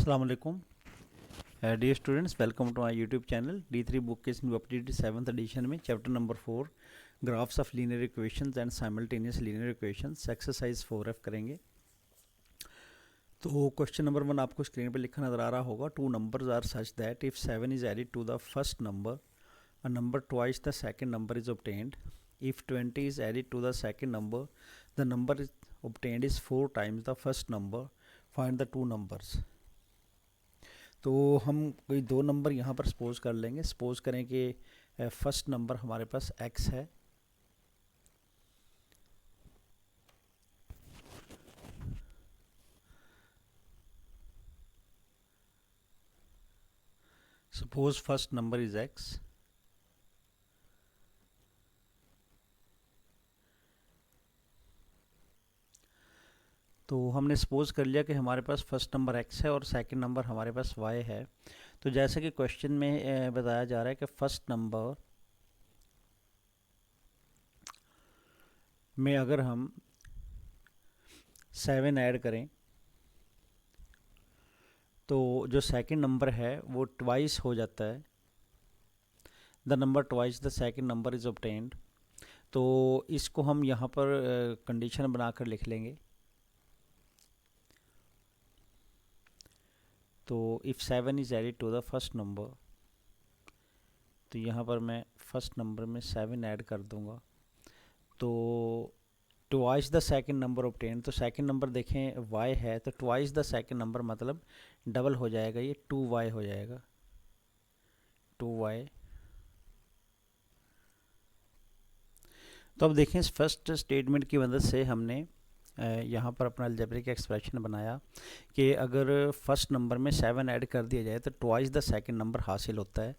Assalamu alaikum. Dear students, welcome to my YouTube channel. D3 book is new updated 7th edition में chapter number 4 graphs of linear equations and simultaneous linear equations exercise 4F करेंगे. तो question number 1 आपको screen पर लिखा नज़र आ रहा होगा. Two numbers are such that if 7 is added to the first number, a number twice the second number is obtained. If 20 is added to the second number, the number obtained is 4 times the first number. Find the two numbers. तो हम कोई दो number यहाँ पर suppose कर लेंगे. Suppose करें कि फर्स्ट नंबर हमारे पास x है. Suppose first number is x. तो हमने सपोज कर लिया कि हमारे पास फर्स्ट नंबर x है और सेकंड नंबर हमारे पास y है. तो जैसे कि क्वेश्चन में बताया जा रहा है कि फर्स्ट नंबर में अगर हम 7 ऐड करें तो जो सेकंड नंबर है वो ट्वाइस हो जाता है. The number twice the second number is obtained. तो इसको हम यहाँ पर कंडीशन बनाकर लिख लेंगे. तो if 7 is added to the first number, तो यहाँ पर मैं फर्स्ट नंबर में 7 ऐड कर दूँगा. तो twice the second number obtain, तो सेकंड नंबर देखें y है, तो ट्वाइस द सेकंड नंबर मतलब डबल हो जाएगा, ये 2y हो जाएगा. 2y. तो अब देखें इस फर्स्ट स्टेटमेंट की मदद से हमने यहाँ पर अपना अलजेब्रिक एक्सप्रेशन बनाया कि अगर फर्स्ट नंबर में 7 ऐड कर दिया जाए तो ट्वाइस द सेकंड नंबर हासिल होता है.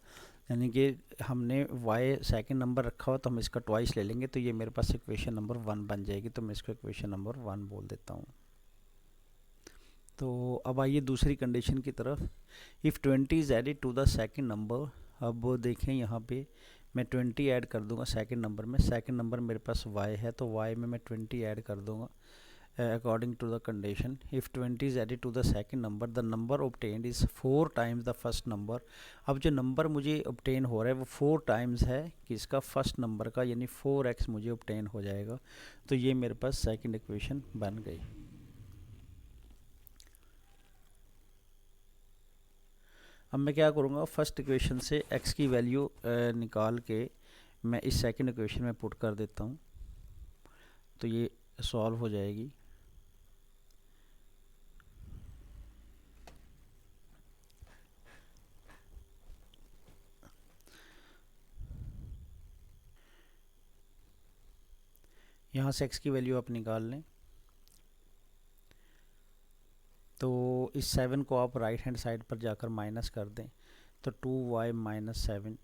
यानी कि हमने y सेकंड नंबर रखा हो तो हम इसका ट्वाइस ले लेंगे, तो ये मेरे पास इक्वेशन नंबर 1 बन जाएगी. तो मैं इसको इक्वेशन नंबर 1 बोल देता हूँ. तो अब आइए दूसरी कंडीशन की तरफ. If 20 is added to the second number. अब देखें यहाँ पे मैं 20 ऐड कर दूँगा सेकंड नंबर में. सेकंड नंबर मेरे पास y है, तो y में मैं 20 ऐड कर दूँगा according to the condition. If 20 is added to the second number, the number obtained is 4 times the first number. अब जो नंबर मुझे obtain हो रहा है वो 4 times है किसका, फर्स्ट नंबर का, यानी 4x मुझे obtain हो जाएगा. तो ये मेरे पास सेकंड इक्वेशन बन गई. अब मैं क्या करूँगा, फर्स्ट इक्वेशन से x की वैल्यू निकाल के मैं इस सेकंड इक्वेशन में पुट कर देता हूँ. तो ये सॉल्व हो जाएगी. यहाँ से x की वैल्यू आप निकाल लें. तो इस 7 को आप राइट हैंड साइड पर जाकर माइनस कर दें, तो 2y माइनस 7.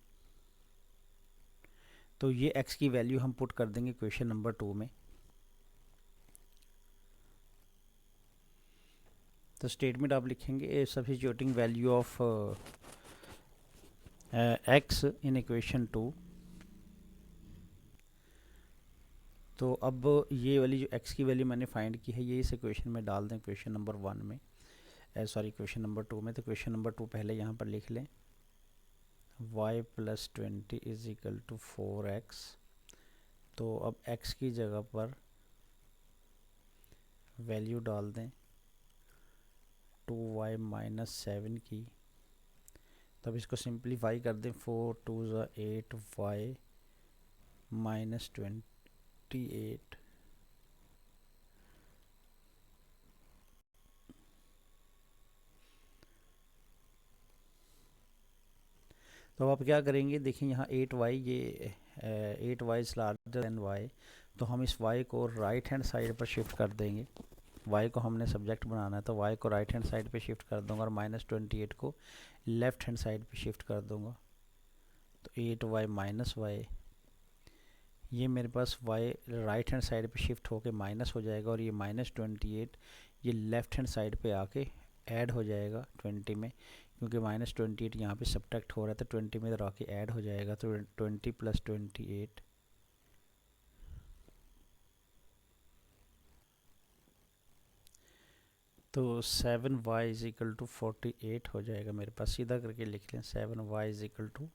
तो ये x की वैल्यू हम पुट कर देंगे क्वेश्चन नंबर 2 में. तो स्टेटमेंट आप लिखेंगे substituting value of x in equation 2. तो अब ये वाली जो x की वैल्यू मैंने फाइंड की है ये इस इक्वेशन में डाल दें क्वेश्चन नंबर 1 में, सॉरी क्वेश्चन नंबर 2 में. तो क्वेश्चन नंबर 2 पहले यहाँ पर लिख लें. y plus 20 is equal to 4x. तो अब x की जगह पर वैल्यू डाल दें 2y माइनस 7 की. तब इसको सिंप्लीफाई कर दें. 4 2 8y माइनस 28. तो आप क्या करेंगे, देखिए यहाँ 8y, ये 8y is larger than y. तो हम इस y को राइट हैंड साइड पर शिफ्ट कर देंगे. y को हमने सब्जेक्ट बनाना है, तो y को राइट हैंड साइड पे शिफ्ट कर दूंगा और माइनस 28 को लेफ़्ट हैंड साइड पे शिफ्ट कर दूंगा. तो 8y माइनस y, ये मेरे पास y राइट हैंड साइड पे शिफ्ट होके माइनस हो जाएगा और ये माइनस 28 ये लेफ़्ट हैंड साइड पे आके ऐड हो जाएगा 20 में, क्योंकि माइनस 28 यहाँ पे सब्ट्रैक्ट हो रहा है, तो 20 में इधर आके ऐड हो जाएगा. तो 20 प्लस 28, तो 7y इज इक्वल टू 48 हो जाएगा मेरे पास, सीधा करके लिख लें 7y इज इक्वल टू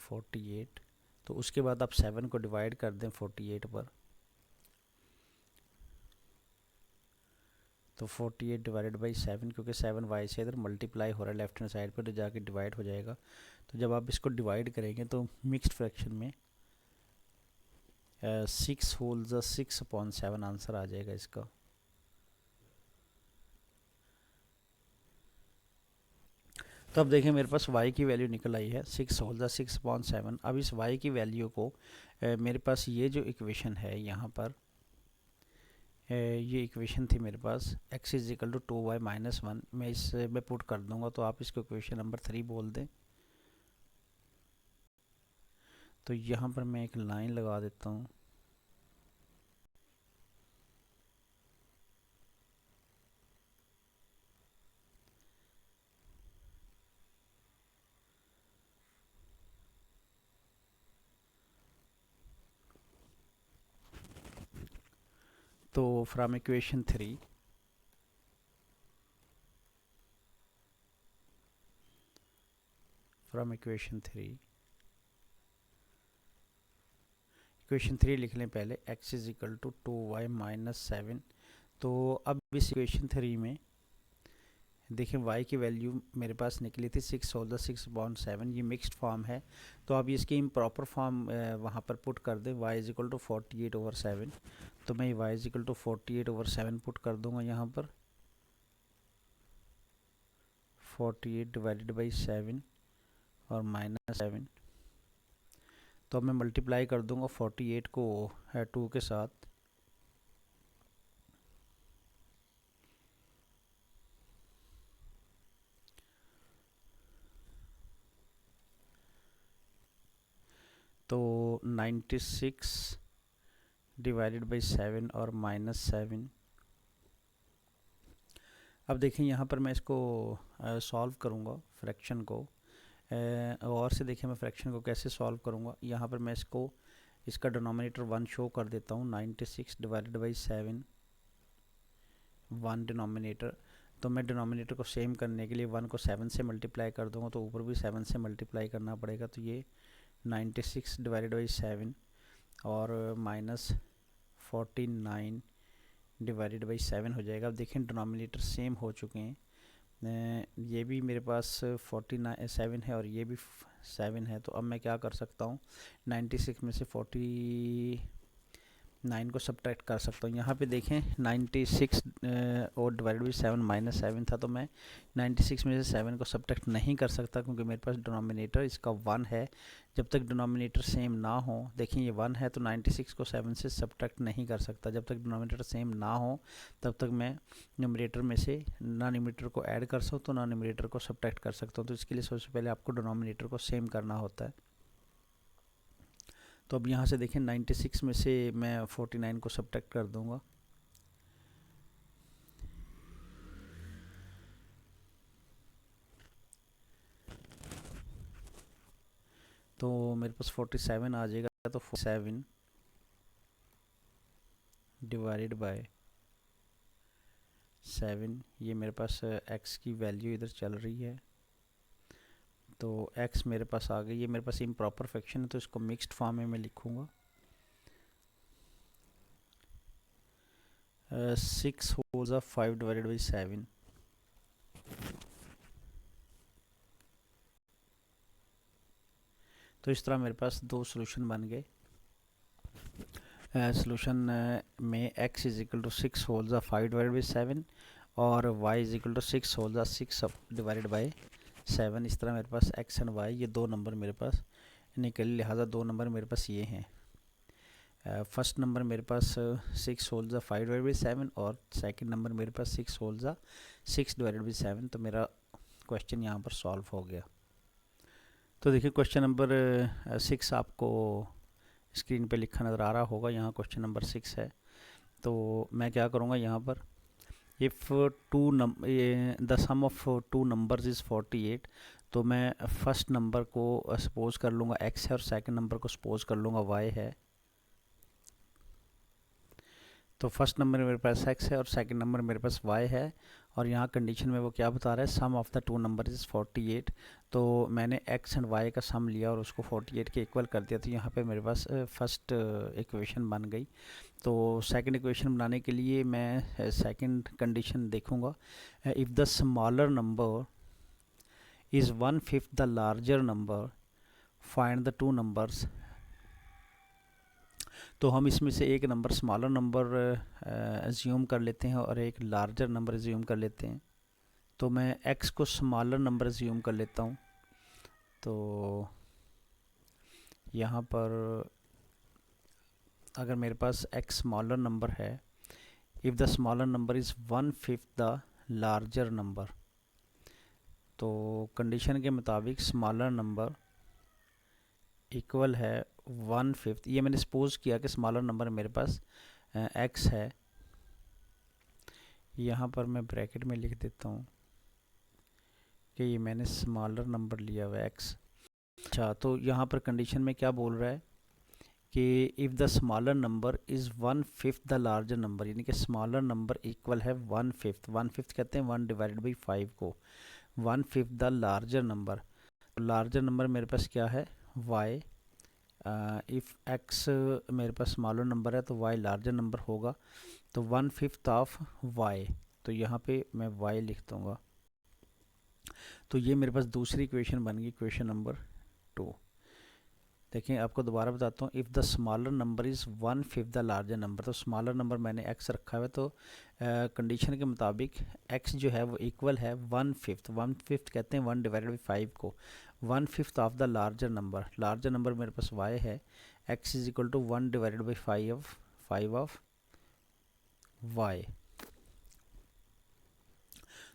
48। तो उसके बाद आप 7 को डिवाइड कर दें 48 पर, तो 48 डिवाइडेड बाई 7, क्योंकि 7y से इधर मल्टीप्लाई हो रहा है लेफ्ट हैंड साइड पर, तो जाके डिवाइड हो जाएगा। तो जब आप इसको डिवाइड करेंगे तो मिक्स्ड फ्रैक्शन में 6 होल ज़ा 6/7 आंसर आ जाएगा इसका। तो अब देखें मेरे पास y की वैल्यू निकल आई है 6 होल ज़ा 6/7। अब इस y की वैल्यू को मेरे पास ये जो इक्वेशन है यहाँ पर, ये इक्वेशन थी मेरे पास x is equal to 2y minus 1, मैं इस में पुट कर दूंगा, तो आप इसको इक्वेशन नंबर 3 बोल दें। तो यहाँ पर मैं एक लाइन लगा देता हूँ। तो फ्रॉम इक्वेशन 3 इक्वेशन 3 लिख लें पहले, x is equal to 2y minus 7। तो अब इस इक्वेशन 3 में देखें y की वैल्यू मेरे पास निकली थी 6 होल द 6/7, ये मिक्स्ड फॉर्म है। तो अब इसकी इम्प्रॉपर फॉर्म वहाँ पर पुट कर दें, y इज इक्वल टू 48/7। तो मैं y is equal to 48/7 put कर दूंगा यहाँ पर, 48 डिवाइडेड बाई 7 और माइनस 7। तो अब मैं मल्टीप्लाई कर दूंगा 48 को 2 के साथ, तो 96 डिवाइडेड बाई 7 और माइनस 7। अब देखें यहाँ पर मैं इसको सॉल्व करूँगा फ्रैक्शन को, और से देखें मैं फ्रैक्शन को कैसे सॉल्व करूँगा। यहाँ पर मैं इसका डिनोमिनेटर 1 शो कर देता हूँ, 96 डिवाइडेड बाई 7 1 डिनोमिनेटर। तो मैं डिनोमिनेटर को सेम करने के लिए 1 को 7 से मल्टीप्लाई कर दूँगा, तो ऊपर भी 7 से मल्टीप्लाई करना पड़ेगा। तो ये 96 डिवाइडेड बाई 7 और माइनस 49 डिवाइडेड बाई 7 हो जाएगा। अब देखें डिनोमिनेटर सेम हो चुके हैं, ये भी मेरे पास 47 है और ये भी 7 है। तो अब मैं क्या कर सकता हूँ, 96 में से 49 को सब्ट्रैक्ट कर सकता हूँ। यहाँ पे देखें 96 और डिवाइडेड बाई 7 माइनस 7 था, तो मैं 96 में से 7 को सब्ट्रैक्ट नहीं कर सकता, क्योंकि मेरे पास डिनोमिनेटर इसका 1 है। जब तक डिनोमिनेटर सेम ना हो, देखें ये 1 है तो 96 को 7 से सब्ट्रैक्ट नहीं कर सकता। जब तक डिनोमिनेटर सेम ना हो तब तक मैं न्यूमरेटर में से ना न्यूमरेटर को ऐड कर सकता हूँ, ना न्यूमरेटर को सब्ट्रैक्ट कर सकता हूँ। तो इसके लिए सबसे पहले आपको डिनोमिनेटर को सेम करना होता है। तो अब यहाँ से देखें 96 में से मैं 49 को सब्ट्रैक्ट कर दूंगा, तो मेरे पास 47 आ जाएगा। तो 47 डिवाइडेड बाय 7, ये मेरे पास x की वैल्यू इधर चल रही है, तो x मेरे पास आ गई। ये मेरे पास इम्प्रॉपर फ्रैक्शन है, तो इसको मिक्स्ड फॉर्म में मैं लिखूँगा। 6 होल ज़ा 5 डिवाइडेड बाई 7। तो इस तरह मेरे पास दो सोल्यूशन बन गए। सोल्यूशन में x is equal to 6 whole ज़ा 5 डिवाइडेड बाई 7 और y is equal to 6 whole ज़ा 6 डिवाइडेड बाई 7। इस तरह मेरे पास x एंड y ये दो नंबर मेरे पास निकल, लिहाजा दो नंबर मेरे पास ये हैं। फर्स्ट नंबर मेरे पास 6 होल ज़ा 5 डिवाइडेड बाई 7 और सेकंड नंबर मेरे पास 6 होल ज़ा 6 डिवाइडेड बाई 7। तो मेरा क्वेश्चन यहाँ पर सॉल्व हो गया। तो देखिए क्वेश्चन नंबर 6 आपको स्क्रीन पे लिखा नज़र आ रहा होगा, यहाँ क्वेश्चन नंबर 6 है। तो मैं क्या करूँगा यहाँ पर, if the sum of two numbers is 48, तो मैं फर्स्ट नंबर को सपोज कर लूँगा x है और सेकंड नंबर को सपोज कर लूँगा y है। तो फर्स्ट नंबर मेरे पास x है और सेकंड नंबर मेरे पास y है, और यहाँ कंडीशन में वो क्या बता रहा है, sum of the two number is 48। तो मैंने x एंड y का सम लिया और उसको 48 के इक्वल कर दिया, तो यहाँ पे मेरे पास फर्स्ट इक्वेशन बन गई। तो सेकंड इक्वेशन बनाने के लिए मैं सेकंड कंडीशन देखूँगा, if the smaller number is 1/5 the larger number find the two numbers. तो हम इसमें से एक नंबर स्मॉलर नंबर एज्यूम कर लेते हैं और एक लार्जर नंबर एज्यूम कर लेते हैं। तो मैं x को स्मॉलर नंबर एज्यूम कर लेता हूँ। तो यहाँ पर अगर मेरे पास x स्मॉलर नंबर है, if the smaller number is 1/5 the larger number, तो कंडीशन के मुताबिक स्मॉलर नंबर इक्वल है 1/5। ये मैंने सपोज किया कि स्मॉलर नंबर मेरे पास x है। यहाँ पर मैं ब्रैकेट में लिख देता हूँ कि ये मैंने स्मॉलर नंबर लिया हुआ है x। अच्छा, तो यहाँ पर कंडीशन में क्या बोल रहा है कि if the smaller number is 1/5 the larger number, यानी कि स्मॉलर नंबर इक्वल है 1/5। 1/5 कहते हैं 1/5 को, 1/5 the larger number. Larger number मेरे पास क्या है, y। इफ़ x मेरे पास स्मॉलर नंबर है तो y लार्जर नंबर होगा, तो 1/5 ऑफ y। तो यहाँ पे मैं y लिख दूँगा। तो ये मेरे पास दूसरी इक्वेशन बन गई, इक्वेशन नंबर 2। देखिए आपको दोबारा बताता हूँ, if the smaller number is 1/5 the larger number, तो स्मॉलर नंबर मैंने x रखा हुआ है, तो कंडीशन के मुताबिक x जो है वो इक्वल है 1/5। 1/5 कहते हैं 1/5 को, 1/5 of the larger number. Larger number मेरे पास y है, x is equal to 1/5 of y।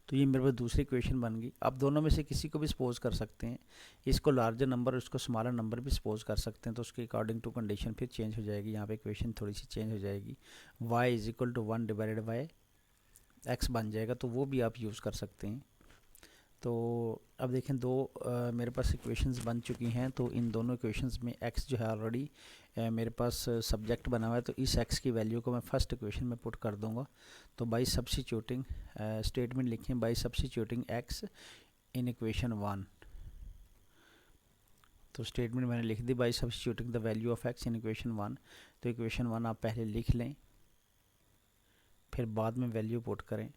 तो ये मेरे पास दूसरी इक्वेशन बन गई। आप दोनों में से किसी को भी सपोज कर सकते हैं, इसको लार्जर नंबर और इसको स्मॉलर नंबर भी सपोज कर सकते हैं, तो उसके अकॉर्डिंग टू कंडीशन फिर चेंज हो जाएगी। यहाँ पे इक्वेशन थोड़ी सी चेंज हो जाएगी, y is equal to 1/x बन जाएगा, तो वो भी आप यूज़ कर सकते हैं। तो अब देखें दो मेरे पास इक्वेशंस बन चुकी हैं, तो इन दोनों इक्वेशंस में x जो है ऑलरेडी मेरे पास सब्जेक्ट बना हुआ है, तो इस x की वैल्यू को मैं फर्स्ट इक्वेशन में पुट कर दूंगा। तो बाई सब्स्टिट्यूटिंग स्टेटमेंट लिखें, by substituting x in equation 1। तो स्टेटमेंट मैंने लिख दी, by substituting the value of x in equation 1। तो इक्वेशन 1 आप पहले लिख लें, फिर बाद में वैल्यू पुट करें।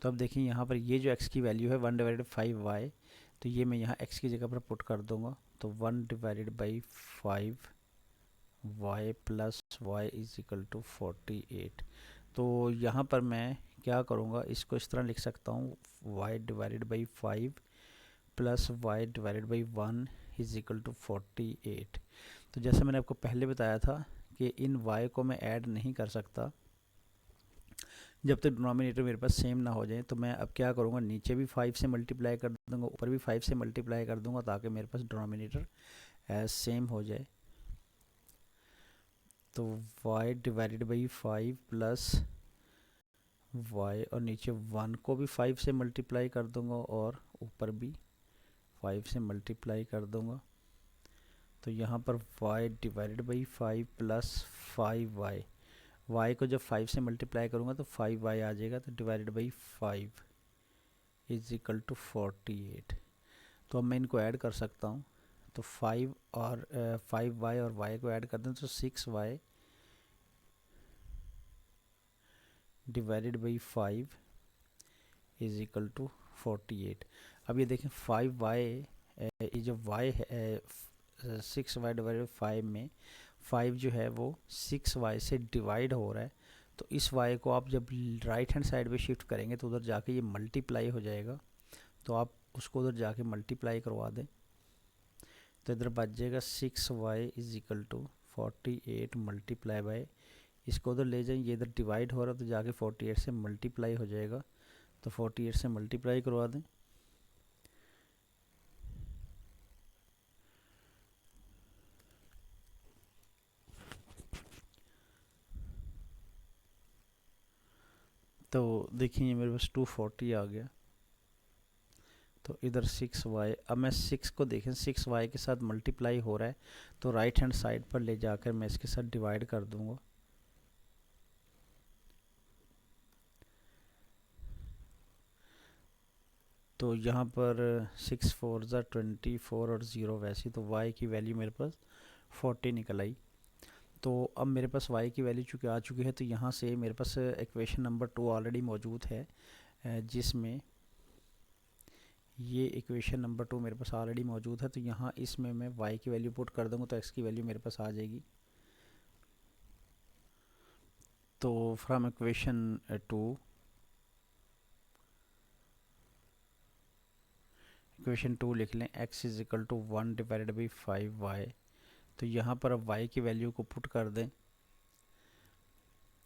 तो अब देखिए यहाँ पर ये जो x की वैल्यू है 1/5y, तो ये मैं यहाँ x की जगह पर पुट कर दूंगा। तो 1/5y plus y is equal to 48। तो यहाँ पर मैं क्या करूँगा, इसको इस तरह लिख सकता हूँ, y/5 plus y/1 is equal to 48। तो जैसे मैंने आपको पहले बताया था कि इन y को मैं ऐड नहीं कर सकता जब तक डिनोमिनेटर मेरे पास सेम ना हो जाए। तो मैं अब क्या करूँगा, नीचे भी 5 से मल्टीप्लाई कर दूँगा, ऊपर भी 5 से मल्टीप्लाई कर दूँगा, ताकि मेरे पास डिनोमिनेटर सेम हो जाए। तो y/5 प्लस y, और नीचे 1 को भी 5 से मल्टीप्लाई कर दूँगा और ऊपर भी 5 से मल्टीप्लाई कर दूँगा। तो यहाँ पर y/5 प्लस 5y, y को जब 5 से मल्टीप्लाई करूँगा तो 5y आ जाएगा, तो /5 इज इक्वल टू 48। तो अब मैं इनको ऐड कर सकता हूँ, तो 5 और 5y और y को ऐड कर दें तो 6y /5 इज इक्वल टू 48। अब ये देखें 5y, ये जो y है 6y/5 में 5 जो है वो 6y से डिवाइड हो रहा है, तो इस y को आप जब राइट हैंड साइड पे शिफ्ट करेंगे तो उधर जाके ये मल्टीप्लाई हो जाएगा, तो आप उसको उधर जाके मल्टीप्लाई करवा दें। तो इधर बच जाएगा 6y is equal to 48 multiply by, इसको उधर ले जाएं, ये इधर डिवाइड हो रहा है तो जाके 48 से मल्टीप्लाई हो जाएगा, तो 48 से मल्टीप्लाई करवा दें। तो देखिए ये मेरे पास 240 आ गया। तो इधर 6y, अब मैं 6 को देखें 6y के साथ मल्टीप्लाई हो रहा है, तो राइट हैंड साइड पर ले जाकर मैं इसके साथ डिवाइड कर दूंगा। तो यहाँ पर 6 4 ज़ा 24 और 0 वैसी, तो y की वैल्यू मेरे पास 40 निकल आई। तो अब मेरे पास y की वैल्यू चूँकि आ चुकी है, तो यहाँ से मेरे पास इक्वेशन नंबर 2 ऑलरेडी मौजूद है, जिसमें ये इक्वेशन नंबर 2 मेरे पास ऑलरेडी मौजूद है। तो यहाँ इसमें मैं y की वैल्यू पुट कर दूँगा तो x की वैल्यू मेरे पास आ जाएगी। तो फ्रॉम इक्वेशन 2, इक्वेशन 2 लिख लें, x is equal to 1 divided by 5y। तो यहाँ पर अब y की वैल्यू को पुट कर दें,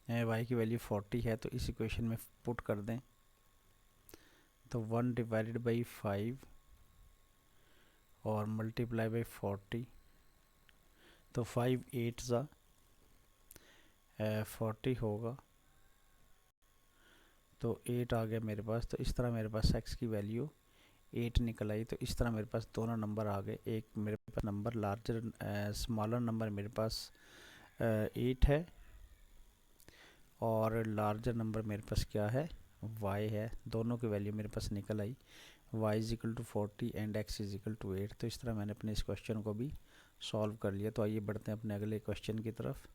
y की वैल्यू 40 है तो इस इक्वेशन में पुट कर दें। तो 1 डिवाइडेड बाई 5 और मल्टीप्लाई बाई 40, तो 5 8 ज़ा 40 होगा, तो 8 आ गया मेरे पास। तो इस तरह मेरे पास x की वैल्यू 8 निकल आई। तो इस तरह मेरे पास दोनों नंबर आ गए। एक मेरे पास नंबर लार्जर स्मॉलर नंबर मेरे पास 8 है, और लार्जर नंबर मेरे पास क्या है, y है। दोनों की वैल्यू मेरे पास निकल आई, y is equal to 40 and x is equal to 8। तो इस तरह मैंने अपने इस क्वेश्चन को भी सॉल्व कर लिया। तो आइए बढ़ते हैं अपने अगले क्वेश्चन की तरफ।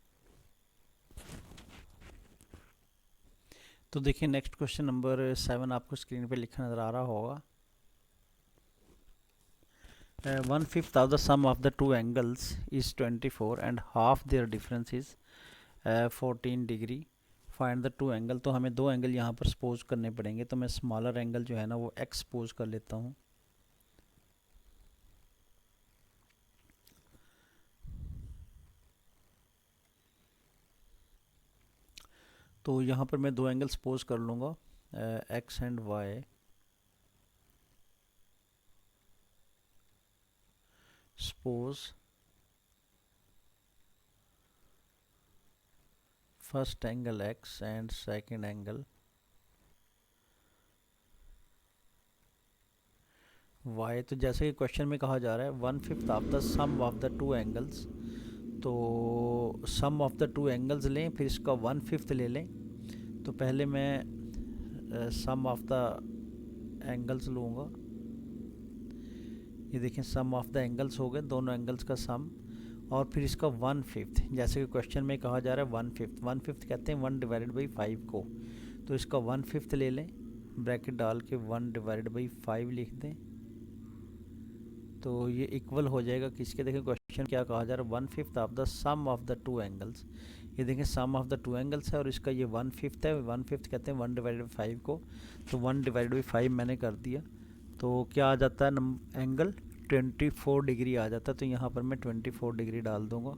तो देखिए नेक्स्ट क्वेश्चन नंबर 7 आपको स्क्रीन पे लिखा नज़र आ रहा होगा। 1/5 of the sum of the two angles is 24 and half their difference is 14 degree. Find the two angle. तो हमें दो एंगल यहाँ पर सपोज करने पड़ेंगे। तो मैं स्मॉलर एंगल जो है ना वो x सपोज कर लेता हूँ। तो यहाँ पर मैं दो एंगल सपोज कर लूँगा, x and y। Suppose first angle x and second angle y। तो जैसे कि क्वेश्चन में कहा जा रहा है 1/5 of the sum of the two angles. तो sum of the two angles लें, फिर इसका 1/5 ले लें। तो पहले मैं सम ऑफ द एंगल्स लूँगा। ये देखें सम ऑफ द एंगल्स हो गए, दोनों एंगल्स का सम, और फिर इसका 1/5। जैसे कि क्वेश्चन में कहा जा रहा है 1/5, 1/5 कहते हैं 1 डिवाइडेड बाई 5 को। तो इसका 1/5 ले लें, ब्रैकेट डाल के 1 डिवाइडेड बाई 5 लिख दें। तो ये इक्वल हो जाएगा किसके, देखें क्वेश्चन क्या कहा जा रहा है, 1/5 of the sum of the two angles. ये देखें sum of the two angles है और इसका ये 1/5 है। 1/5 कहते हैं 1 डिवाइडेड बाई 5 को। तो 1 डिवाइडेड बाई 5 मैंने कर दिया। तो क्या आ जाता है, एंगल 24 डिग्री आ जाता है। तो यहाँ पर मैं 24 डिग्री डाल दूँगा।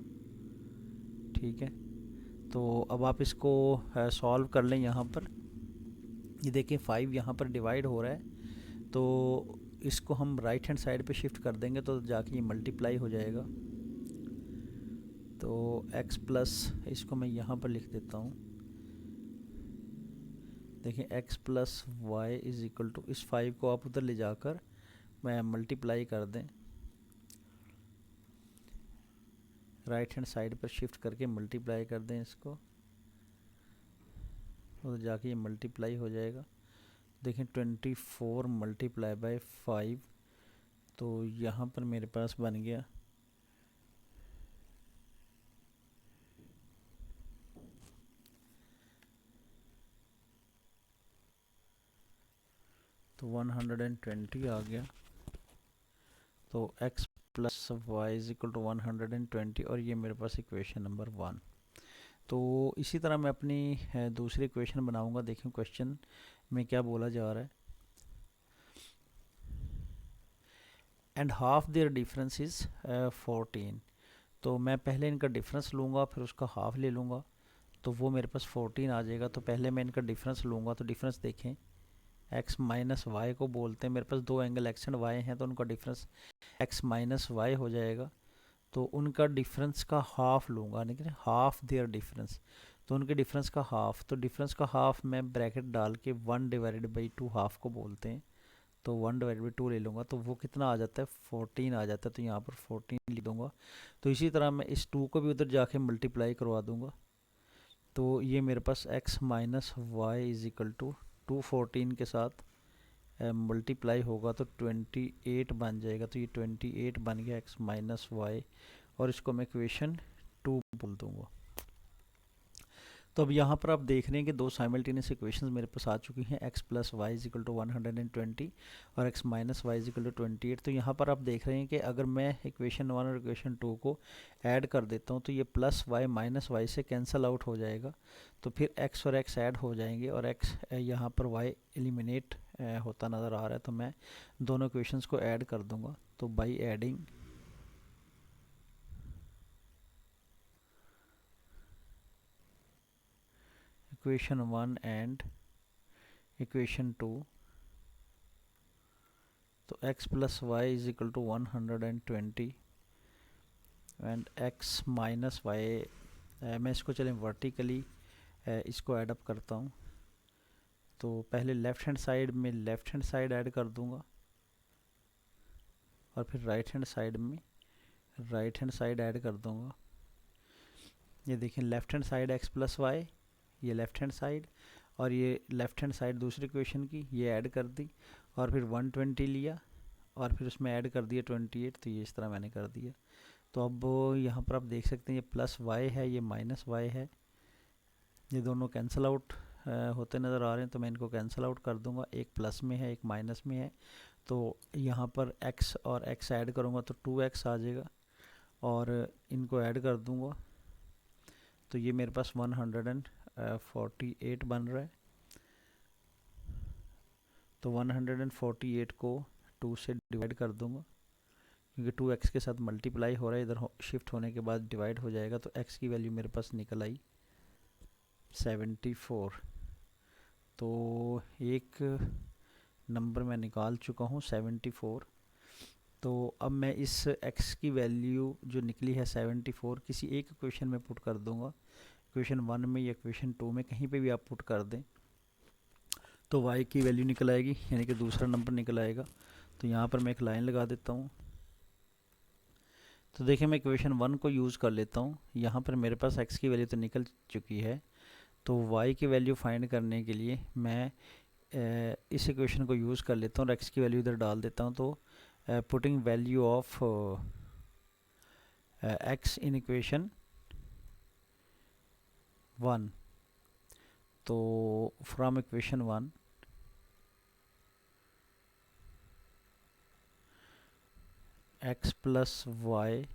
ठीक है, तो अब आप इसको सॉल्व कर लें। यहाँ पर ये देखिए 5 यहाँ पर डिवाइड हो रहा है, तो इसको हम राइट हैंड साइड पे शिफ्ट कर देंगे तो जाके ये मल्टीप्लाई हो जाएगा। तो x प्लस, इसको मैं यहाँ पर लिख देता हूँ। देखिए x plus y is equal to, इस 5 को आप उधर ले जाकर मैं मल्टीप्लाई कर दें, राइट हैंड साइड पर शिफ्ट करके मल्टीप्लाई कर दें इसको, उधर जाके ये मल्टीप्लाई हो जाएगा। देखें 24 मल्टीप्लाई बाय 5, तो यहाँ पर मेरे पास बन गया तो 120 आ गया। तो x plus y is equal to 120, और ये मेरे पास इक्वेशन नंबर 1। तो इसी तरह मैं अपनी दूसरी इक्वेशन बनाऊंगा। देखें क्वेश्चन में क्या बोला जा रहा है, and half their difference is 14। तो मैं पहले इनका डिफरेंस लूँगा, फिर उसका हाफ ले लूँगा, तो वो मेरे पास 14 आ जाएगा। तो पहले मैं इनका डिफरेंस लूँगा। तो डिफरेंस देखें, x माइनस वाई को बोलते हैं। मेरे पास दो एंगल x एंड y हैं, तो उनका डिफरेंस x माइनस वाई हो जाएगा। तो उनका डिफरेंस का हाफ लूँगा, यानी कि हाफ देयर डिफरेंस। तो उनके डिफरेंस का हाफ, तो डिफरेंस का हाफ मैं ब्रैकेट डाल के 1 डिवाइडेड बाई 2 हाफ को बोलते हैं। तो 1 डिवाइडेड बाई 2 ले लूँगा, तो वो कितना आ जाता है, 14 आ जाता है। तो यहाँ पर 14 लिख दूँगा। तो इसी तरह मैं इस 2 को भी उधर जाके मल्टीप्लाई करवा दूँगा। तो ये मेरे पास x minus y is equal to 2 14 के साथ मल्टीप्लाई होगा तो 28 बन जाएगा। तो ये 28 बन गया x माइनस वाई, और इसको मैं इक्वेशन 2 बोल दूँगा। तो अब यहाँ पर आप देख रहे हैं कि दो साइमल्टेनियस इक्वेशंस मेरे पास आ चुकी हैं, x plus y is equal to 120 और x minus y is equal to 28। तो यहाँ पर आप देख रहे हैं कि अगर मैं इक्वेशन 1 और इक्वेशन 2 को ऐड कर देता हूँ तो ये प्लस वाई माइनस वाई से कैंसिल आउट हो जाएगा, तो फिर x और x ऐड हो जाएंगे और x यहाँ पर y एलिमिनेट होता नज़र आ रहा है। तो मैं दोनों इक्वेशंस को ऐड कर दूँगा। तो by adding equation 1 and equation 2, तो x plus y is equal to 120 and x minus y, मैं इसको चलें वर्टिकली इसको ऐड अप करता हूँ। तो पहले लेफ़्ट हैंड साइड में लेफ़्ट हैंड साइड ऐड कर दूँगा और फिर राइट हैंड साइड में राइट हैंड साइड ऐड कर दूँगा। ये देखिए left hand side x plus y, ये लेफ़्ट हैंड साइड, और ये लेफ़्ट हैंड साइड दूसरी इक्वेशन की ये ऐड कर दी, और फिर 120 लिया और फिर उसमें ऐड कर दिया 28। तो ये इस तरह मैंने कर दिया। तो अब यहाँ पर आप देख सकते हैं ये प्लस वाई है, ये माइनस वाई है, ये दोनों कैंसिल आउट होते नज़र आ रहे हैं। तो मैं इनको कैंसिल आउट कर दूंगा, एक प्लस में है एक माइनस में है। तो यहाँ पर x और x ऐड करूँगा तो 2x आ जाएगा, और इनको ऐड कर दूँगा तो ये मेरे पास 148 बन रहा है। तो 148 को 2 से डिवाइड कर दूँगा, क्योंकि 2x के साथ मल्टीप्लाई हो रहा है, इधर शिफ्ट होने के बाद डिवाइड हो जाएगा। तो x की वैल्यू मेरे पास निकल आई 74। तो एक नंबर मैं निकाल चुका हूँ 74। तो अब मैं इस x की वैल्यू जो निकली है 74 किसी एक इक्वेशन में पुट कर दूँगा, इक्वेशन 1 में या इक्वेशन 2 में, कहीं पे भी आप पुट कर दें तो y की वैल्यू निकल आएगी, यानी कि दूसरा नंबर निकल आएगा। तो यहाँ पर मैं एक लाइन लगा देता हूँ। तो देखिए मैं इक्वेशन 1 को यूज़ कर लेता हूँ। यहाँ पर मेरे पास x की वैल्यू तो निकल चुकी है, तो y की वैल्यू फाइंड करने के लिए मैं इस इक्वेशन को यूज़ कर लेता हूँ और x की वैल्यू इधर डाल देता हूँ। तो putting value of x in equation 1, तो from equation 1 x plus y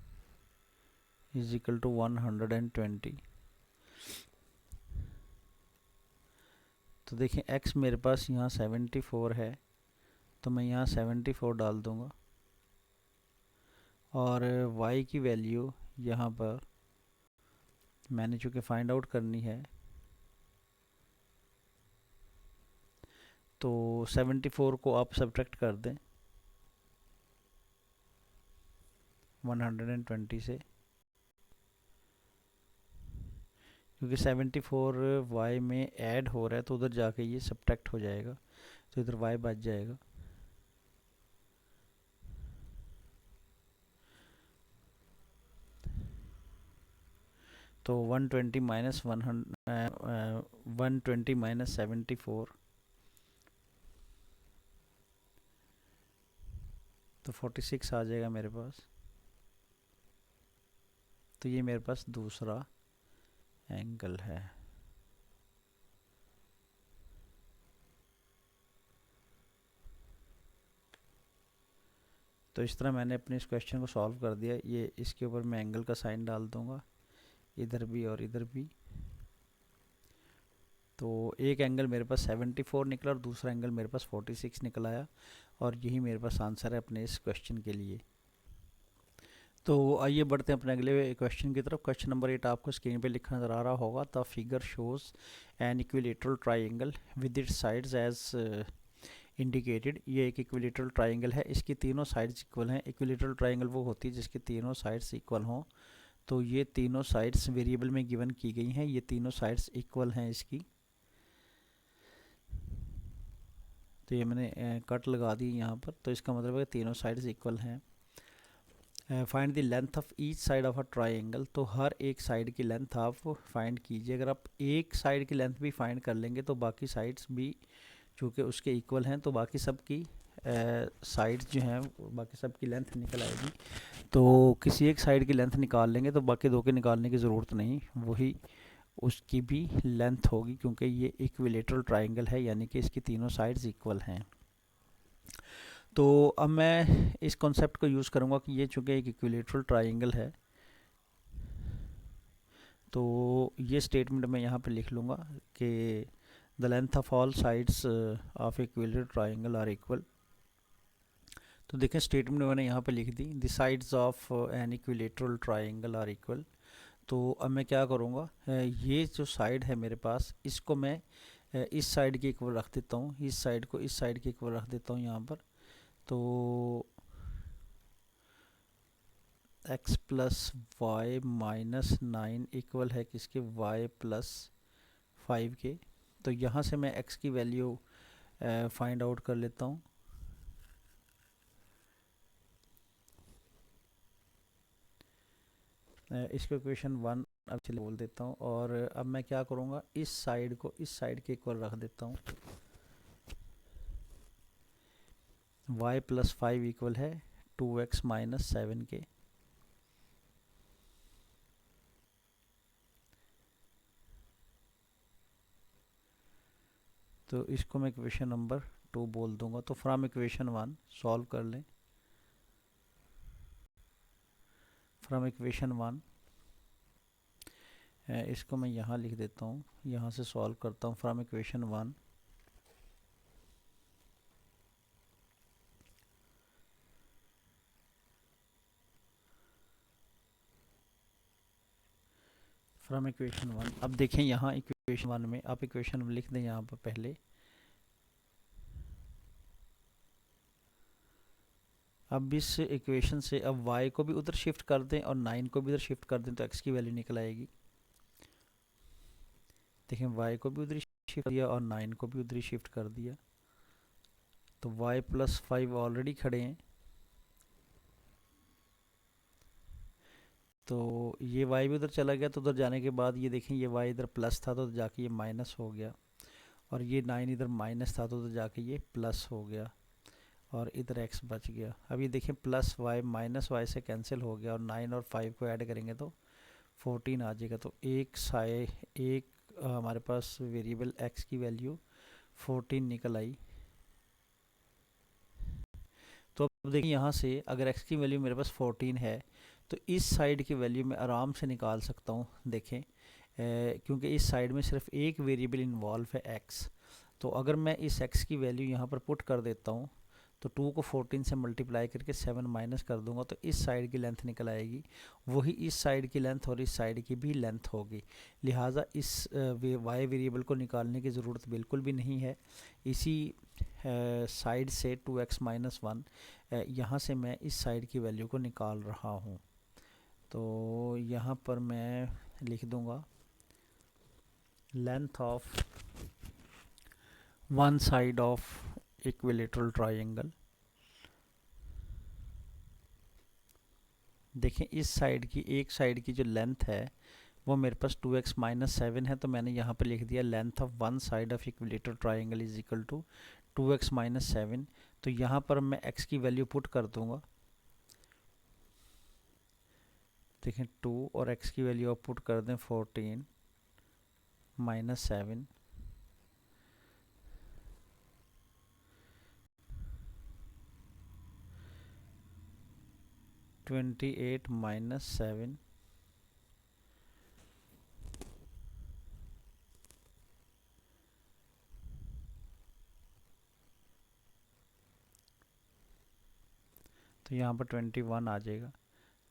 is equal to 120। तो देखिए x मेरे पास यहाँ 74 है, तो मैं यहाँ 74 डाल दूँगा, और y की वैल्यू यहाँ पर मैंने चूँकि फाइंड आउट करनी है, तो 74 को आप सब्ट्रैक्ट कर दें 120 से, क्योंकि 74 y में ऐड हो रहा है तो उधर जाके ये सब्ट्रैक्ट हो जाएगा, तो इधर y बच जाएगा। तो 120 माइनस 120 माइनस 74, तो 46 आ जाएगा मेरे पास। तो ये मेरे पास दूसरा एंगल है। तो इस तरह मैंने अपने इस क्वेश्चन को सॉल्व कर दिया। ये इसके ऊपर मैं एंगल का साइन डाल दूंगा, इधर भी और इधर भी। तो एक एंगल मेरे पास 74 निकला और दूसरा एंगल मेरे पास 46 निकल आया, और यही मेरे पास आंसर है अपने इस क्वेश्चन के लिए। तो आइए बढ़ते हैं अपने अगले क्वेश्चन की तरफ। क्वेश्चन नंबर 8 आपको स्क्रीन पे लिखा नज़र आ रहा होगा। The figure shows an equilateral triangle with its sides as indicated. ये एक इक्विलेटरल ट्राइंगल है, इसकी तीनों साइड्स इक्वल हैं। इक्विलेटरल ट्राइंगल वो होती है जिसकी तीनों साइड्स इक्वल हों। तो ये तीनों साइड्स वेरिएबल में गिवन की गई हैं, ये तीनों साइड्स इक्वल हैं इसकी। तो ये मैंने कट लगा दी यहाँ पर, तो इसका मतलब है तीनों साइड्स इक्वल हैं। Find the length of each side of a triangle. तो हर एक साइड की लेंथ आप फाइंड कीजिए। अगर आप एक साइड की लेंथ भी फाइंड कर लेंगे तो बाकी साइड्स भी चूँकि उसके इक्वल हैं तो बाकी सब की साइड्स जो हैं बाकी सब की लेंथ निकल आएगी। तो किसी एक साइड की लेंथ निकाल लेंगे तो बाकी दो के निकालने की ज़रूरत नहीं, वही उसकी भी लेंथ होगी, क्योंकि ये इक्विलेटरल ट्राइंगल है, यानी कि इसकी तीनों साइड्स इक्वल हैं। तो अब मैं इस कॉन्सेप्ट को यूज़ करूँगा कि ये चूँकि एक इक्विलेटरल ट्राइंगल है, तो ये स्टेटमेंट मैं यहाँ पे लिख लूँगा कि the length of all sides of equilateral triangle are equal. तो देखें स्टेटमेंट मैंने यहाँ पे लिख दी, the sides of an equilateral triangle are equal. तो अब मैं क्या करूँगा, ये जो साइड है मेरे पास, इसको मैं इस साइड के इक्वल रख देता हूँ, इस साइड को इस साइड के इक्वल रख देता हूँ यहाँ पर। तो x plus y minus 9 equal है किसके, y प्लस 5 के। तो यहाँ से मैं x की वैल्यू फाइंड आउट कर लेता हूँ। इसको इक्वेशन 1 अब चलिए बोल देता हूँ, और अब मैं क्या करूँगा, इस साइड को इस साइड के इक्वल रख देता हूँ। y प्लस 5 इक्वल है 2x माइनस 7 के। तो इसको मैं इक्वेशन नंबर 2 बोल दूंगा। तो फ्रॉम इक्वेशन 1 सॉल्व कर लें। फ्रॉम इक्वेशन 1 इसको मैं यहाँ लिख देता हूँ, यहाँ से सॉल्व करता हूँ। फ्रॉम इक्वेशन 1 फ्रॉम इक्वेशन 1, अब देखें यहाँ इक्वेशन 1 में आप इक्वेशन लिख दें यहाँ पर पहले। अब इस इक्वेशन से अब y को भी उधर शिफ्ट कर दें और 9 को भी उधर शिफ्ट कर दें तो x की वैल्यू निकल आएगी। देखें y को भी उधर शिफ्ट किया और 9 को भी उधर शिफ्ट कर दिया, तो y प्लस 5 ऑलरेडी खड़े हैं। तो ये y भी उधर चला गया, तो उधर जाने के बाद ये देखें ये y इधर प्लस था तो जाके ये माइनस हो गया, और ये 9 इधर माइनस था तो उधर जाके ये प्लस हो गया, और इधर x बच गया। अब ये देखें प्लस y माइनस y से कैंसिल हो गया, और 9 और 5 को ऐड करेंगे तो 14 आ जाएगा। तो एक हमारे पास वेरिएबल x की वैल्यू 14 निकल आई। तो अब देखिए यहाँ से अगर x की वैल्यू मेरे पास 14 है तो इस साइड की वैल्यू मैं आराम से निकाल सकता हूँ। देखें क्योंकि इस साइड में सिर्फ एक वेरिएबल इन्वॉल्व है x, तो अगर मैं इस x की वैल्यू यहाँ पर पुट कर देता हूँ तो 2 को 14 से मल्टीप्लाई करके 7 माइनस कर दूंगा तो इस साइड की लेंथ निकल आएगी, वही इस साइड की लेंथ और इस साइड की भी लेंथ होगी। लिहाजा इस y वेरिएबल को निकालने की ज़रूरत बिल्कुल भी नहीं है। इसी साइड से 2x माइनस 1 यहाँ से मैं इस साइड की वैल्यू को निकाल रहा हूँ। तो यहाँ पर मैं लिख दूँगा length of one side of equilateral triangle. देखें इस साइड की एक साइड की जो लेंथ है वो मेरे पास 2x माइनस 7 है, तो मैंने यहाँ पर लिख दिया length of one side of equilateral triangle is equal to 2x minus 7। तो यहाँ पर मैं x की वैल्यू पुट कर दूँगा। देखें 2 और x की वैल्यू आप पुट कर दें 14 माइनस 7, 28 माइनस 7, तो यहाँ पर 21 आ जाएगा।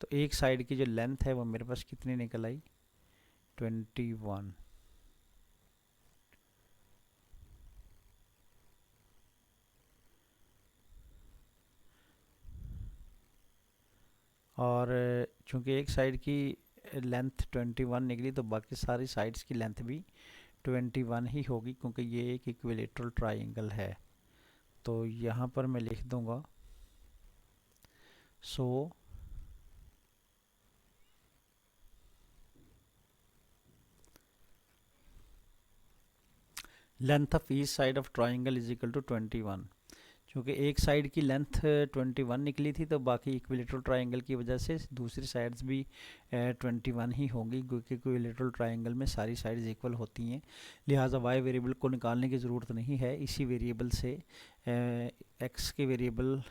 तो एक साइड की जो लेंथ है वो मेरे पास कितनी निकल आई, 21। और चूंकि एक साइड की लेंथ 21 निकली तो बाकी सारी साइड्स की लेंथ भी 21 ही होगी, क्योंकि ये एक इक्विलेटरल ट्राइंगल है। तो यहाँ पर मैं लिख दूंगा so length of each side of triangle is equal to 21। क्योंकि एक साइड की लेंथ 21 निकली थी, तो बाकी इक्विलेटरल ट्राइंगल की वजह से दूसरी साइड्स भी 21 ही होंगी, क्योंकि इक्विलेटरल ट्राइंगल में सारी साइड्स इक्वल होती हैं। लिहाजा वाई वेरिएबल को निकालने की ज़रूरत नहीं है। इसी वेरिएबल से एक्स के वेरिएबल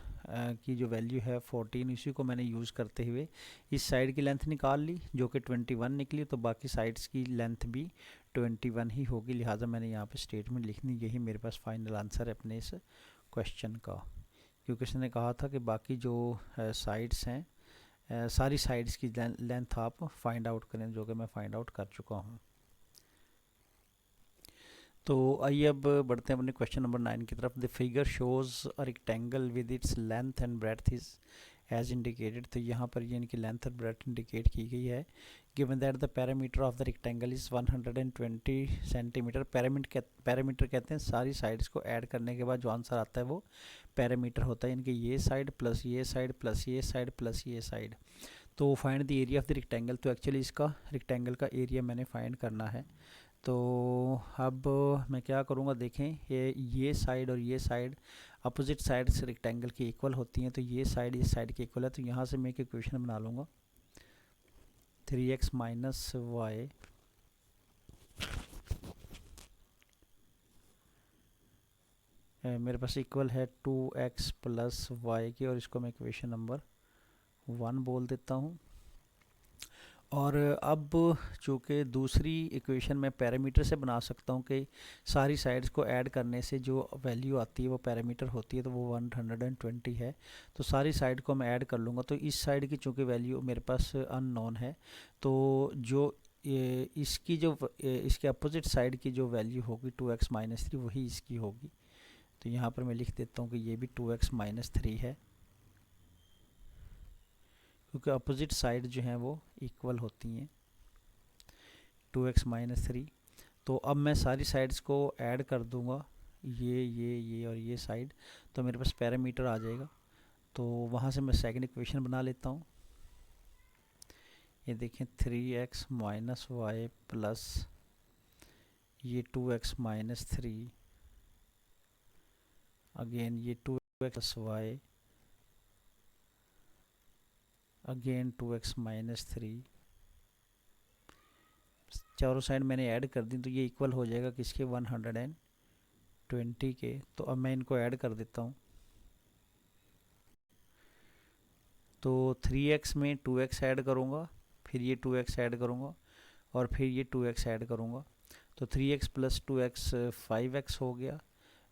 की जो वैल्यू है 14, इसी को मैंने यूज़ करते हुए इस साइड की लेंथ निकाल ली, जो कि 21 निकली, तो बाकी साइड्स की लेंथ भी 21 ही होगी। लिहाजा मैंने यहाँ पे स्टेटमेंट लिख दी। यही मेरे पास फाइनल आंसर है अपने इस क्वेश्चन का, क्योंकि उसने कहा था कि बाकी जो साइड्स हैं, सारी साइड्स की लेंथ आप फाइंड आउट करें, जो कि मैं फाइंड आउट कर चुका हूँ। तो आइए अब बढ़ते हैं अपने क्वेश्चन नंबर 9 की तरफ। The figure shows a rectangle with its length and breadth is as indicated. तो यहाँ पर ये इनकी लेंथ और ब्रेड्थ इंडिकेट की गई है। Given that the parameter of the rectangle is 120 centimetre. Parameter कहते हैं सारी साइड्स को ऐड करने के बाद जो आंसर आता है वो पैरामीटर होता है, इनके ये साइड प्लस ये साइड प्लस ये साइड प्लस ये साइड। तो find the area of the rectangle. तो एक्चुअली इसका रेक्टेंगल का एरिया मैंने फाइंड करना है। तो अब मैं क्या करूँगा, देखें ये साइड और ये साइड अपोजिट साइड्स रेक्टेंगल की इक्वल होती हैं, तो ये साइड इस साइड की इक्वल है। तो यहाँ से मैं एक इक्वेशन बना लूँगा, 3x माइनस वाई मेरे पास इक्वल है 2x प्लस वाई की, और इसको मैं इक्वेशन नंबर 1 बोल देता हूँ। और अब चूँकि दूसरी इक्वेशन मैं पैरामीटर से बना सकता हूँ कि सारी साइड्स को ऐड करने से जो वैल्यू आती है वो पैरामीटर होती है, तो वो 120 है। तो सारी साइड को मैं ऐड कर लूँगा। तो इस साइड की चूँकि वैल्यू मेरे पास अननोन है, तो जो इसके अपोजिट साइड की जो वैल्यू होगी 2x माइनस 3, वही इसकी होगी। तो यहाँ पर मैं लिख देता हूँ कि ये भी 2x माइनस 3 है, क्योंकि अपोजिट साइड जो हैं वो इक्वल होती हैं, 2x माइनस 3। तो अब मैं सारी साइड्स को ऐड कर दूंगा, ये और ये साइड, तो मेरे पास पैरामीटर आ जाएगा। तो वहाँ से मैं सेकंड इक्वेशन बना लेता हूँ। ये देखें 3x माइनस वाई प्लस ये 2x माइनस 3, अगेन ये 2x plus Y, again 2x minus 3। चारों साइड मैंने ऐड कर दी, तो ये इक्वल हो जाएगा किसके, 120 के। तो अब मैं इनको ऐड कर देता हूँ। तो 3x में 2x ऐड करूँगा, फिर ये 2x ऐड करूँगा, और फिर ये 2x ऐड करूँगा। तो 3x प्लस 2x 5x हो गया,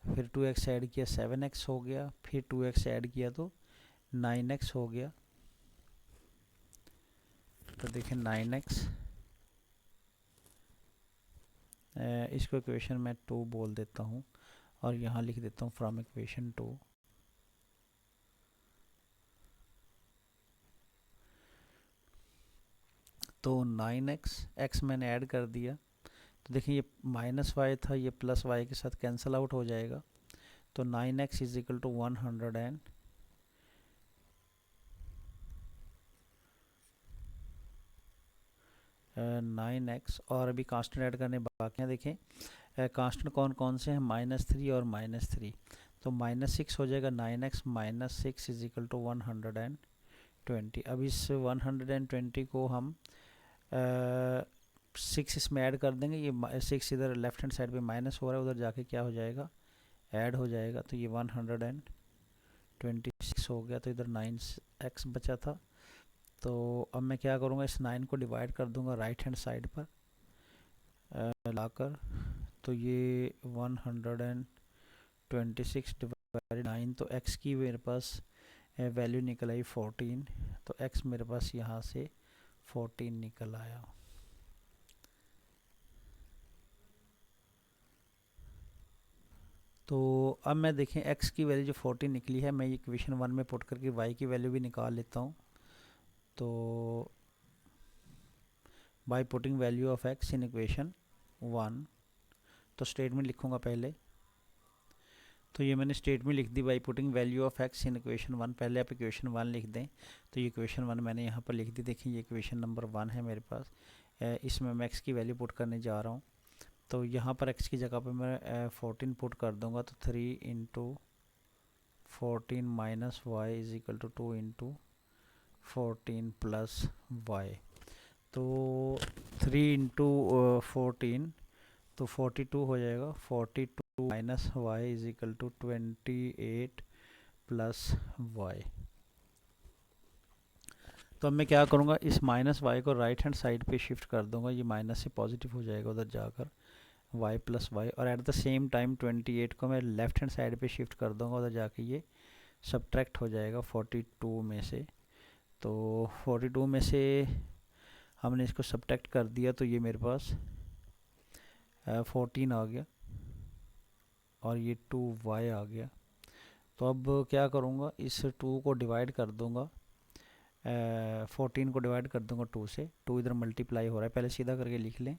फिर 2x ऐड किया 7x हो गया, फिर 2x ऐड किया तो 9x हो गया। तो देखें 9x, इसको इक्वेशन मैं 2 बोल देता हूँ, और यहाँ लिख देता हूँ फ्रॉम इक्वेशन 2। तो 9x मैंने ऐड कर दिया। तो देखिए ये माइनस वाई था, ये प्लस वाई के साथ कैंसिल आउट हो जाएगा। तो 9x is equal to 9x, और अभी कांस्टेंट ऐड करने बाकी हैं। देखें कांस्टेंट कौन कौन से हैं, -3 और -3। तो -6 हो जाएगा 9x minus 6 is equal to 120। अब इस 120 को हम 6 इसमें ऐड कर देंगे। ये 6 इधर लेफ्ट हैंड साइड पे माइनस हो रहा है, उधर जाके क्या हो जाएगा, ऐड हो जाएगा। तो ये 126 हो गया, तो इधर 9x बचा था। तो अब मैं क्या करूँगा, इस 9 को डिवाइड कर दूंगा राइट हैंड साइड पर लाकर। तो ये 126 डिवाइड 9, तो x की मेरे पास वैल्यू निकल आई 14। तो x मेरे पास यहाँ से 14 निकल आया। तो अब मैं देखें x की वैल्यू जो 14 निकली है, मैं ये इक्वेशन 1 में पुट करके y की वैल्यू भी निकाल लेता हूँ। तो by putting value of x in equation 1, तो स्टेटमेंट लिखूँगा पहले। तो ये मैंने स्टेटमेंट लिख दी, by putting value of x in equation 1। पहले आप इक्वेशन 1 लिख दें। तो ये इक्वेशन 1 मैंने यहाँ पर लिख दी। देखिए ये इक्वेशन नंबर 1 है मेरे पास, इसमें मैं x की वैल्यू पुट करने जा रहा हूँ। तो यहाँ पर x की जगह पे मैं 14 पुट कर दूंगा, तो 3 into 14 minus y is equal to 2 into 14 plus y. तो 3 इंटू 14 तो 42 हो जाएगा। 42 minus y is equal to 28 plus y. तो अब मैं क्या करूँगा, इस माइनस वाई को राइट हैंड साइड पे शिफ्ट कर दूंगा, ये माइनस से पॉजिटिव हो जाएगा उधर जाकर y प्लस वाई, और एट द सेम टाइम 28 को मैं लेफ्ट हैंड साइड पे शिफ्ट कर दूंगा, उधर जाके ये सब्ट्रैक्ट हो जाएगा 42 में से। तो 42 में से हमने इसको सब्ट्रैक्ट कर दिया तो ये मेरे पास 14 आ गया और ये 2y आ गया। तो अब क्या करूँगा, इस 2 को डिवाइड कर दूँगा, 14 को डिवाइड कर दूँगा 2 से। 2 इधर मल्टीप्लाई हो रहा है, पहले सीधा करके लिख लें।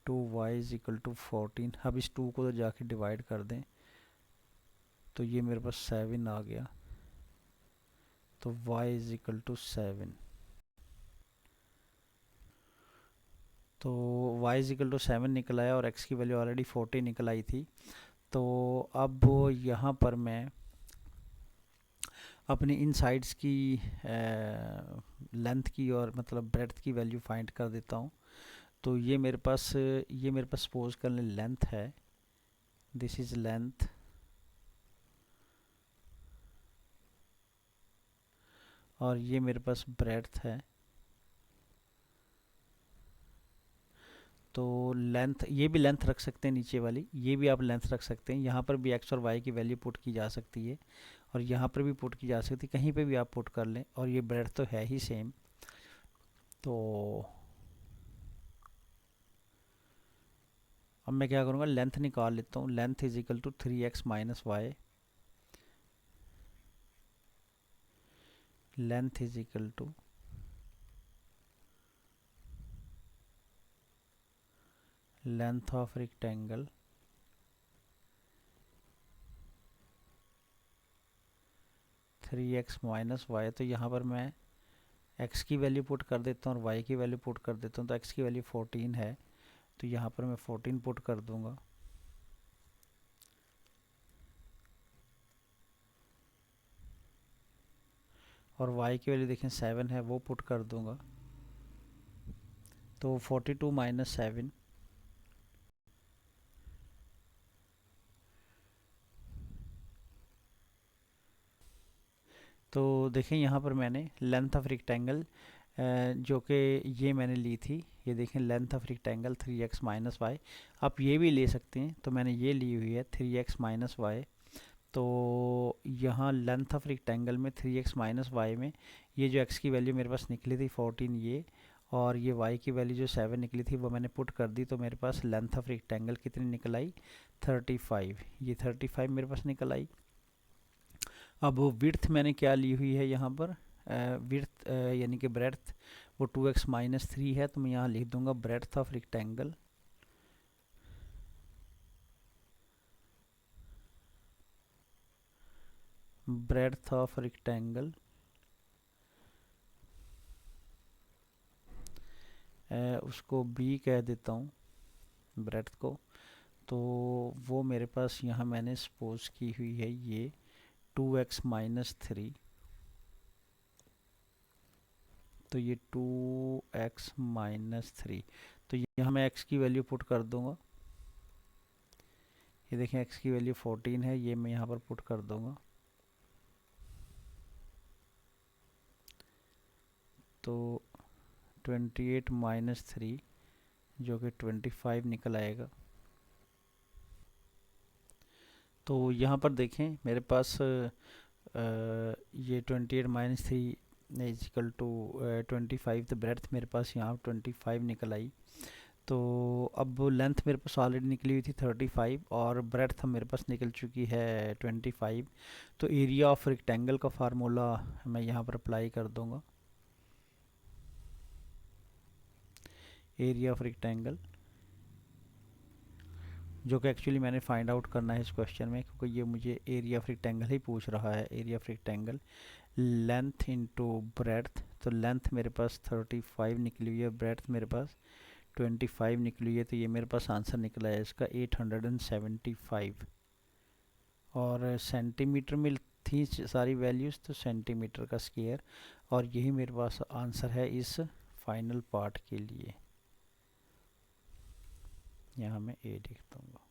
2y is equal to 14। अब इस 2 को तो जाके डिवाइड कर दें, तो ये मेरे पास 7 आ गया। तो y इज इक्वल टू 7। तो y इज इक्वल टू 7 निकल आया और x की वैल्यू ऑलरेडी 40 निकल आई थी। तो अब यहाँ पर मैं अपनी इन साइड्स की लेंथ की और मतलब ब्रेड्थ की वैल्यू फाइंड कर देता हूँ। तो ये मेरे पास सपोज कर लें लेंथ है, दिस इज़ लेंथ, और ये मेरे पास ब्रेड्थ है। तो लेंथ, ये भी लेंथ रख सकते हैं नीचे वाली, ये भी आप लेंथ रख सकते हैं। यहाँ पर भी x और y की वैल्यू पुट की जा सकती है और यहाँ पर भी पुट की जा सकती है, कहीं पे भी आप पुट कर लें, और ये ब्रेड्थ तो है ही सेम। तो अब मैं क्या करूँगा, लेंथ निकाल लेता हूँ। Length is equal to 3x minus y, length is equal to length of rectangle three x minus y. तो यहाँ पर मैं x की वैल्यू पुट कर देता हूँ और y की वैल्यू पुट कर देता हूँ। तो x की वैल्यू 14 है, तो यहाँ पर मैं 14 पुट कर दूंगा, और y की वैल्यू देखें 7 है, वो पुट कर दूंगा। तो 42 माइनस 7, तो देखें यहाँ पर मैंने लेंथ ऑफ रेक्टेंगल जो कि ये मैंने ली थी, ये देखें length of rectangle 3x minus y. आप ये भी ले सकते हैं, तो मैंने ये ली हुई है 3x माइनस वाई। तो यहाँ लेंथ ऑफ रेक्टेंगल में 3x माइनस वाई में ये जो x की वैल्यू मेरे पास निकली थी 14 ये, और ये y की वैल्यू जो 7 निकली थी वो मैंने पुट कर दी। तो मेरे पास लेंथ ऑफ रेक्टेंगल कितनी निकल आई, 35। ये 35 मेरे पास निकल आई। अब विड्थ मैंने क्या ली हुई है यहाँ पर, विड्थ यानी कि ब्रेड्थ वो 2x माइनस 3 है। तो मैं यहाँ लिख दूंगा breadth of rectangle breadth of rectangle उसको b कह देता हूँ ब्रेड्थ को। तो वो मेरे पास यहाँ मैंने सपोज की हुई है ये 2x माइनस 3। तो ये 2x माइनस 3, तो यहाँ मैं x की वैल्यू पुट कर दूंगा। ये देखें x की वैल्यू 14 है, ये मैं यहाँ पर पुट कर दूंगा। तो 28 माइनस 3 जो कि 25 निकल आएगा। तो यहाँ पर देखें मेरे पास ये 28 माइनस 3 इज इक्वल टू 25, तो ब्रेड्थ मेरे पास यहाँ 25 निकल आई। तो अब लेंथ मेरे पास ऑलरेडी निकली हुई थी 35 और ब्रेड्थ मेरे पास निकल चुकी है 25। तो एरिया ऑफ रेक्टेंगल का फार्मूला मैं यहाँ पर अप्लाई कर दूँगा। एरिया ऑफ रेक्टेंगल जो कि एक्चुअली मैंने फाइंड आउट करना है इस क्वेश्चन में, क्योंकि ये मुझे एरिया ऑफ रेक्टेंगल ही पूछ रहा है। Area of rectangle length into breadth, तो लेंथ मेरे पास 35 निकली हुई है, ब्रेड्थ मेरे पास 25 निकली है, तो ये मेरे पास आंसर निकला है इसका 875। और सेंटीमीटर में थी सारी वैल्यूज़, तो सेंटीमीटर का स्क्वायर, और यही मेरे पास आंसर है इस फाइनल पार्ट के लिए। यहाँ मैं ए लिख दूँगा।